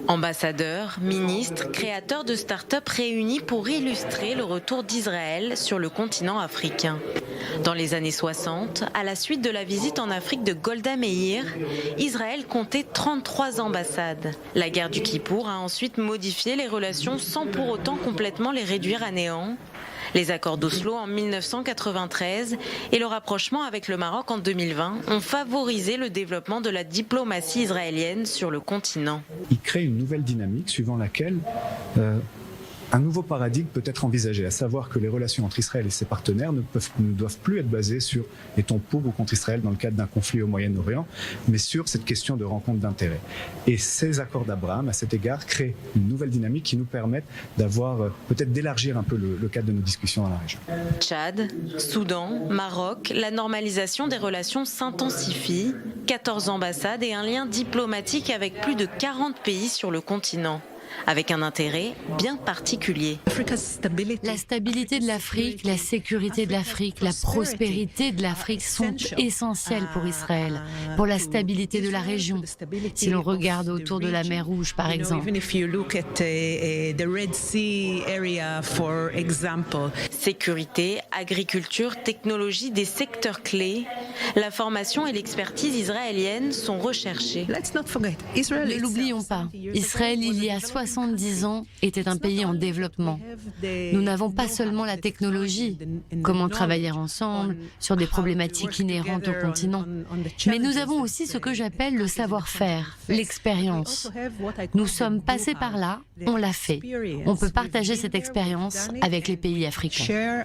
Ambassadeurs, ministres, créateurs de start-up réunis pour illustrer le retour d'Israël sur le continent africain. Dans les années 60, à la suite de la visite en Afrique de Golda Meir, Israël comptait 33 ambassades. La guerre du Kippour a ensuite modifié les relations sans pour autant complètement les réduire à néant. Les accords d'Oslo en 1993 et le rapprochement avec le Maroc en 2020 ont favorisé le développement de la diplomatie israélienne sur le continent. Il crée une nouvelle dynamique suivant laquelle un nouveau paradigme peut être envisagé, à savoir que les relations entre Israël et ses partenaires ne doivent plus être basées sur est-on pour ou contre Israël dans le cadre d'un conflit au Moyen-Orient, mais sur cette question de rencontre d'intérêts. Et ces accords d'Abraham, à cet égard, créent une nouvelle dynamique qui nous permettent d'avoir, peut-être d'élargir un peu le cadre de nos discussions dans la région. Tchad, Soudan, Maroc, la normalisation des relations s'intensifie. 14 ambassades et un lien diplomatique avec plus de 40 pays sur le continent, avec un intérêt bien particulier. La stabilité de l'Afrique, la sécurité de l'Afrique, la prospérité de l'Afrique sont essentielles pour Israël, pour la stabilité de la région. Si l'on regarde autour de la mer Rouge, par exemple. Sécurité, agriculture, technologie, des secteurs clés. La formation et l'expertise israélienne sont recherchées. Ne l'oublions pas, Israël, il y a 70 ans, était un pays en développement. Nous n'avons pas seulement la technologie, comment travailler ensemble sur des problématiques inhérentes au continent, mais nous avons aussi ce que j'appelle le savoir-faire, l'expérience. Nous sommes passés par là, on l'a fait. On peut partager cette expérience avec les pays africains.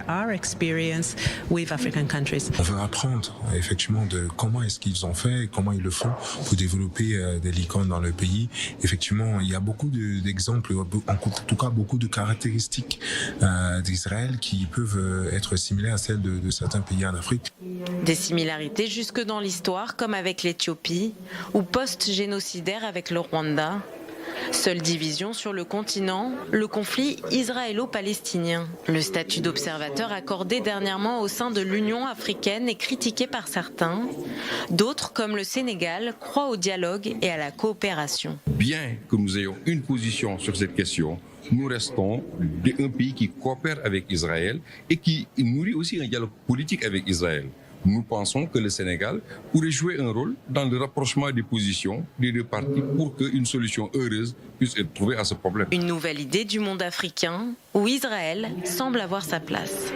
On veut apprendre effectivement de comment est-ce qu'ils ont fait et comment ils le font pour développer des licornes dans le pays. Effectivement, il y a beaucoup d'exemples, en tout cas beaucoup de caractéristiques d'Israël qui peuvent être similaires à celles de certains pays en Afrique. Des similarités jusque dans l'histoire, comme avec l'Éthiopie, ou post-génocidaire avec le Rwanda. Seule division sur le continent, le conflit israélo-palestinien. Le statut d'observateur accordé dernièrement au sein de l'Union africaine est critiqué par certains. D'autres, comme le Sénégal, croient au dialogue et à la coopération. Bien que nous ayons une position sur cette question, nous restons un pays qui coopère avec Israël et qui nourrit aussi un dialogue politique avec Israël. Nous pensons que le Sénégal pourrait jouer un rôle dans le rapprochement des positions des deux parties pour qu'une solution heureuse puisse être trouvée à ce problème. Une nouvelle idée du monde africain où Israël semble avoir sa place.